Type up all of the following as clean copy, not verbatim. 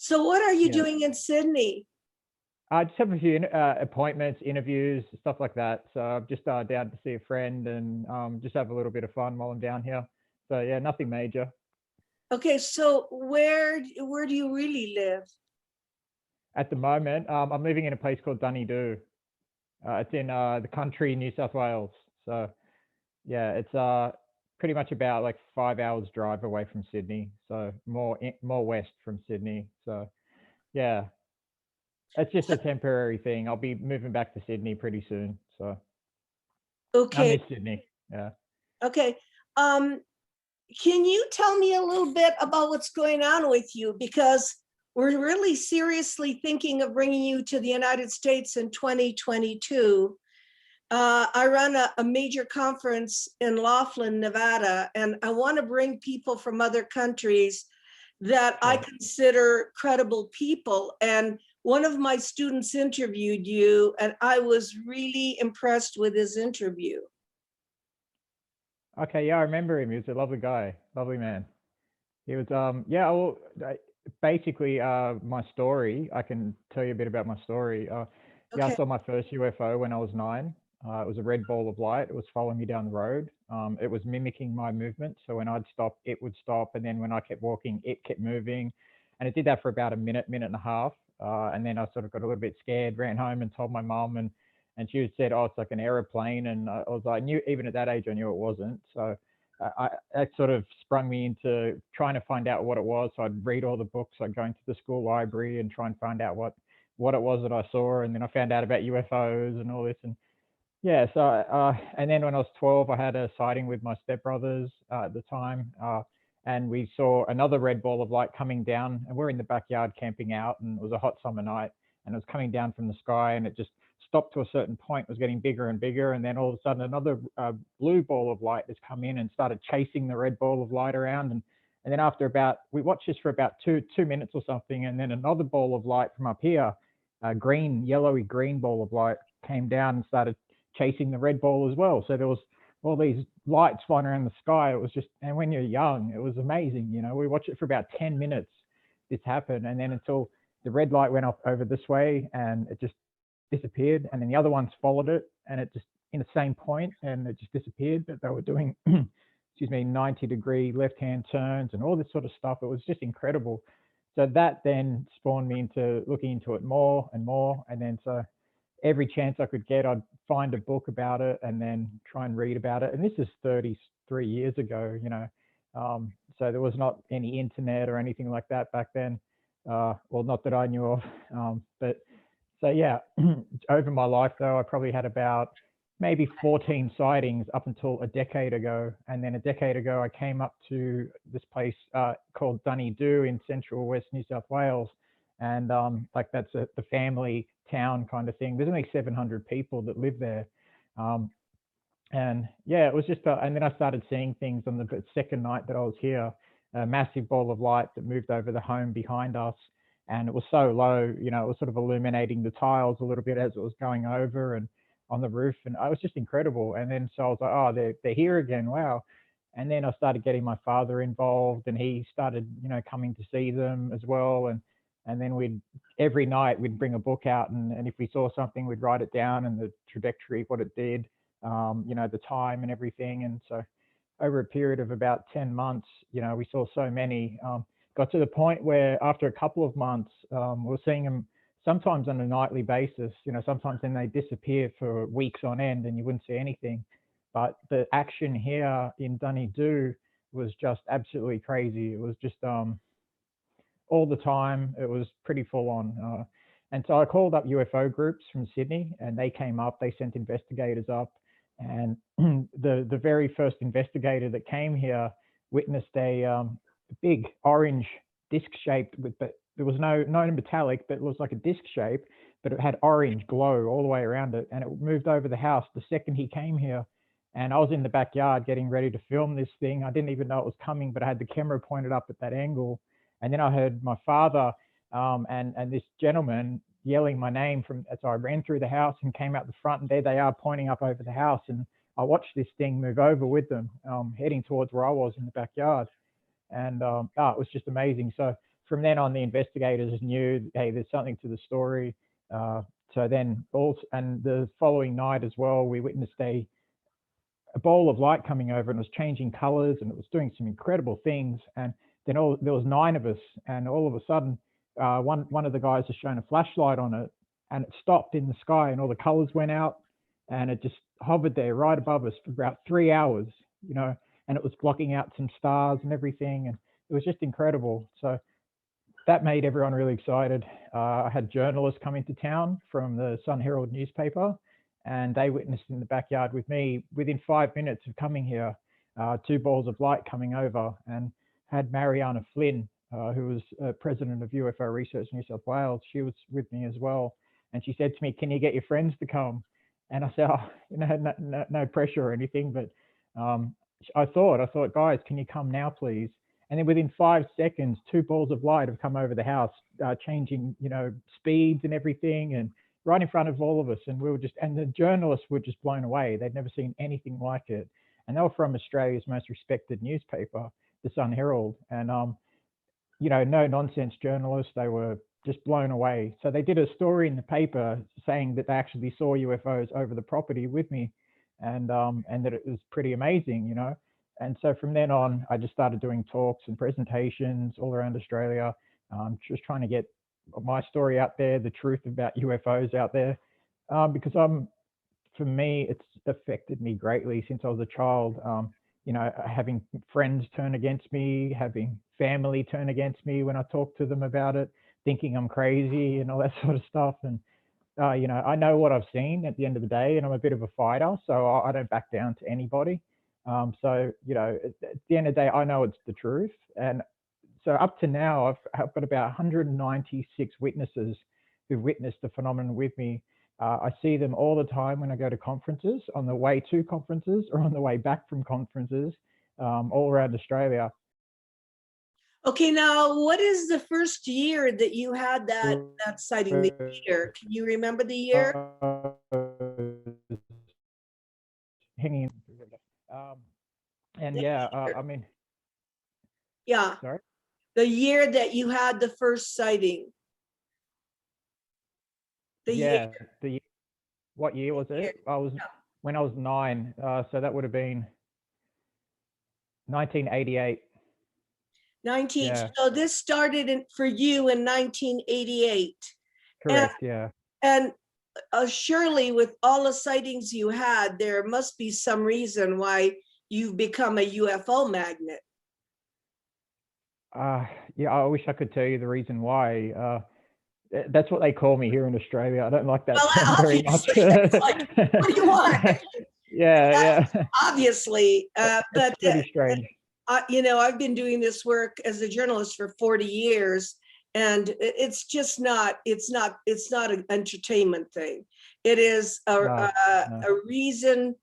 So what are you Yeah. doing in Sydney? I just have a few appointments, interviews, stuff like that. So I'm just down to see a friend and just have a little bit of fun while I'm down here. So yeah, nothing major. Okay, so where do you really live? At the moment, I'm living in a place called Dunedoo. It's in the country, New South Wales. So yeah, it's pretty much about like 5 hours drive away from Sydney. So more west from Sydney. So yeah, it's just a temporary thing. I'll be moving back to Sydney pretty soon. So I Okay, miss Sydney. Yeah. okay. Um, can you tell me a little bit about what's going on with you? Because we're really seriously thinking of bringing you to the United States in 2022. I run a major conference in Laughlin, Nevada, and I want to bring people from other countries that I Sure. consider credible people. And one of my students interviewed you, and I was really impressed with his interview. Okay, yeah, I remember him. He was a lovely guy, lovely man. He was yeah, well, basically my story, I can tell you a bit about my story. Yeah, I Okay. saw my first UFO when I was 9. It was a red ball of light. It was following me down the road. It was mimicking my movement. So when I'd stop, it would stop, and then when I kept walking, it kept moving, and it did that for about a minute, minute and a half. And then I sort of got a little bit scared, ran home and told my mum, and she said, "Oh, it's like an aeroplane," and I was like, knew even at that age, I knew it wasn't. So that sort of sprung me into trying to find out what it was. So I'd read all the books, I'd go into the school library and try and find out what it was that I saw, and then I found out about UFOs and all this, and yeah. So and then when I was 12, I had a sighting with my stepbrothers at the time, and we saw another red ball of light coming down, and we're in the backyard camping out, and it was a hot summer night, and it was coming down from the sky, and it just stopped to a certain point, was getting bigger and bigger, and then all of a sudden another blue ball of light has come in and started chasing the red ball of light around, and then after about, we watched this for about two minutes or something, and then another ball of light from up here, a green, yellowy green ball of light came down and started chasing the red ball as well. So there was all these lights flying around the sky. It was just, and when you're young, it was amazing. You know, we watched it for about 10 minutes. This happened, and then until the red light went off over this way, and it just disappeared. And then the other ones followed it, and it just in the same point, and it just disappeared. But they were doing, excuse me, 90-degree left-hand turns and all this sort of stuff. It was just incredible. So that then spawned me into looking into it more and more, and then so every chance I could get, I'd find a book about it and then try and read about it. And this is 33 years ago, you know. So there was not any internet or anything like that back then. Well, not that I knew of. But so, yeah, over my life, though, I probably had about maybe 14 sightings up until a decade ago. And then a decade ago, I came up to this place called Dunedoo in central West New South Wales. And like that's the family town kind of thing. There's only 700 people that live there. Um, and yeah, it was just, and then I started seeing things on the second night that I was here, a massive ball of light that moved over the home behind us. And it was so low, you know, it was sort of illuminating the tiles a little bit as it was going over and on the roof. And it was just incredible. And then so I was like, oh, they're here again. Wow. And then I started getting my father involved, and he started, you know, coming to see them as well. And then every night we'd bring a book out, and if we saw something, we'd write it down and the trajectory, what it did, you know, the time and everything. And so over a period of about 10 months, you know, we saw so many, got to the point where after a couple of months, we were seeing them sometimes on a nightly basis, you know, sometimes then they disappear for weeks on end and you wouldn't see anything. But the action here in Dunedoo was just absolutely crazy. It was just all the time. It was pretty full on. And so I called up UFO groups from Sydney, and they came up. They sent investigators up, and the very first investigator that came here witnessed a big orange disc shaped but there was no metallic, but it was like a disc shape, but it had orange glow all the way around it, and it moved over the house the second he came here. And I was in the backyard getting ready to film this thing. I didn't even know it was coming, but I had the camera pointed up at that angle. And then I heard my father and this gentleman yelling my name from, so I ran through the house and came out the front, and there they are pointing up over the house. And I watched this thing move over with them, heading towards where I was in the backyard. And it was just amazing. So from then on, the investigators knew, hey, there's something to the story. So then and the following night as well, we witnessed a ball of light coming over, and it was changing colors, and it was doing some incredible things. And then there was 9 of us, and all of a sudden, one of the guys has shown a flashlight on it, and it stopped in the sky, and all the colors went out, and it just hovered there right above us for about 3 hours, you know, and it was blocking out some stars and everything, and it was just incredible. So that made everyone really excited. I had journalists come into town from the Sun Herald newspaper, and they witnessed in the backyard with me within 5 minutes of coming here, 2 balls of light coming over, and had Mariana Flynn, who was president of UFO Research New South Wales. She was with me as well. And she said to me, can you get your friends to come? And I said, oh, you know, no pressure or anything, but I thought, guys, can you come now, please? And then within 5 seconds, 2 balls of light have come over the house, changing, you know, speeds and everything, and right in front of all of us. And and the journalists were just blown away. They'd never seen anything like it. And they were from Australia's most respected newspaper, the Sun Herald. And, you know, no nonsense journalists. They were just blown away. So they did a story in the paper saying that they actually saw UFOs over the property with me, and that it was pretty amazing, you know. And so from then on, I just started doing talks and presentations all around Australia, just trying to get my story out there, the truth about UFOs out there, because for me, it's affected me greatly since I was a child. You know, having friends turn against me, having family turn against me when I talk to them about it, thinking I'm crazy and all that sort of stuff. And you know, I know what I've seen at the end of the day, and I'm a bit of a fighter, so I don't back down to anybody. So, you know, at the end of the day, I know it's the truth. And so up to now, I've got about 196 witnesses who've witnessed the phenomenon with me. I see them all the time when I go to conferences, on the way to conferences or on the way back from conferences, all around Australia. Okay, now what is the first year that you had that sighting? The year? Can you remember the year? Hanging. And yeah, I mean, yeah, sorry. The year that you had the first sighting. Yeah, what year was it? When I was 9, so that would have been 1988. Yeah. So this started for you in 1988. Correct. Yeah. And surely with all the sightings you had, there must be some reason why you've become a UFO magnet. Yeah, I wish I could tell you the reason why. That's what they call me here in Australia. I don't like that term very much. Like, what do you want? Yeah. Obviously, but pretty strange. You know, I've been doing this work as a journalist for 40 years, and it's just not. It's not an entertainment thing. It is a reason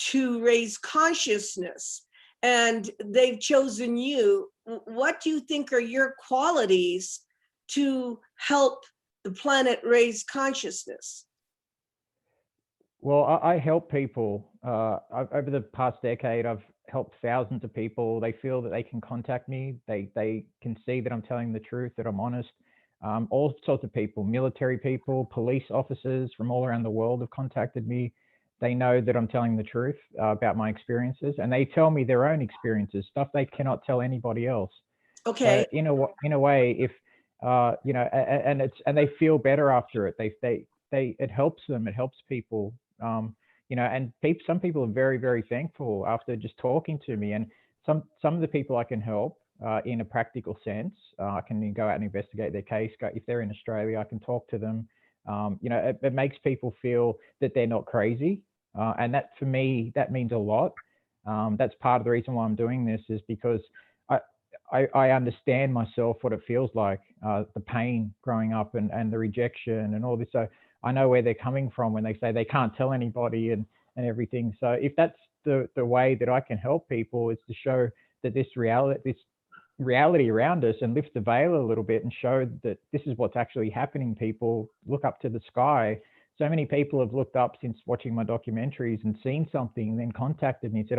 to raise consciousness, and they've chosen you. What do you think are your qualities to help the planet raise consciousness? Well, I help people. Over the past decade, I've helped thousands of people. They feel that they can contact me. They can see that I'm telling the truth, that I'm honest. All sorts of people, military people, police officers from all around the world have contacted me. They know that I'm telling the truth about my experiences, and they tell me their own experiences, stuff they cannot tell anybody else. Okay. So in a way, if you know, and they feel better after it. It helps them. It helps people. You know, and some people are very, very thankful after just talking to me. And some of the people I can help in a practical sense, I can go out and investigate their case. If they're in Australia, I can talk to them. You know, it makes people feel that they're not crazy, and that for me, that means a lot. That's part of the reason why I'm doing this, is because I understand myself, what it feels like, the pain growing up and the rejection and all this. So I know where they're coming from when they say they can't tell anybody and everything. So if that's the way that I can help people, is to show that this reality around us, and lift the veil a little bit and show that this is what's actually happening. People look up to the sky. So many people have looked up since watching my documentaries and seen something, and then contacted me and said,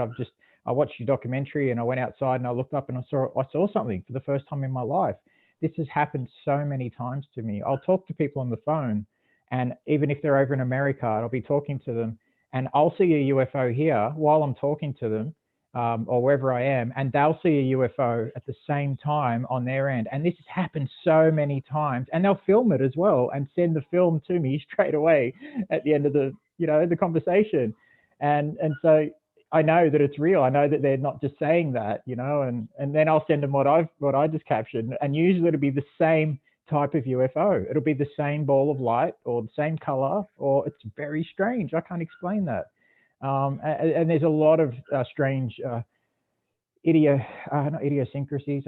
I watched your documentary and I went outside and I looked up and I saw something for the first time in my life. this has happened so many times to me. I'll talk to people on the phone, and even if they're over in America, I'll be talking to them, and I'll see a UFO here while I'm talking to them, or wherever I am, and they'll see a UFO at the same time on their end. And this has happened so many times, and they'll film it as well and send the film to me straight away at the end of the, the conversation. And so I know that it's real. I know that they're not just saying that, and then I'll send them what I just captured, and usually it'll be the same type of UFO. It'll be the same ball of light or the same color, or it's very strange. I can't explain that. And there's a lot of strange not idiosyncrasies,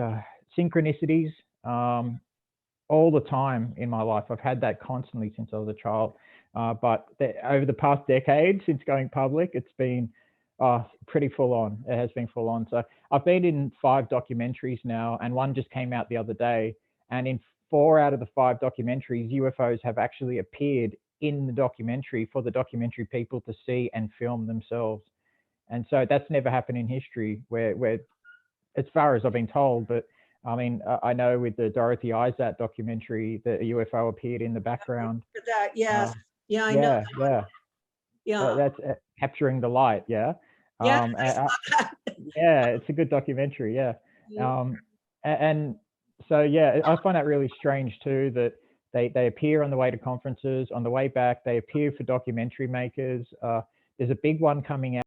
synchronicities, all the time in my life. I've had that constantly since I was a child. But over the past decade, since going public, it's been pretty full on. It has been full on. So I've been in 5 documentaries now, and one just came out the other day. And in 4 out of the 5 documentaries, UFOs have actually appeared in the documentary for the documentary people to see and film themselves. And so that's never happened in history, where as far as I've been told. But I mean, I know with the Dorothy Izat documentary, the UFO appeared in the background. For that, yes. Yeah, I know. Yeah, yeah. Yeah. That's capturing the light. Yeah. Yeah, Um, I saw that. yeah, it's a good documentary. Yeah. Yeah. And so, yeah, I find that really strange too, that they appear on the way to conferences, on the way back, they appear for documentary makers. There's a big one coming out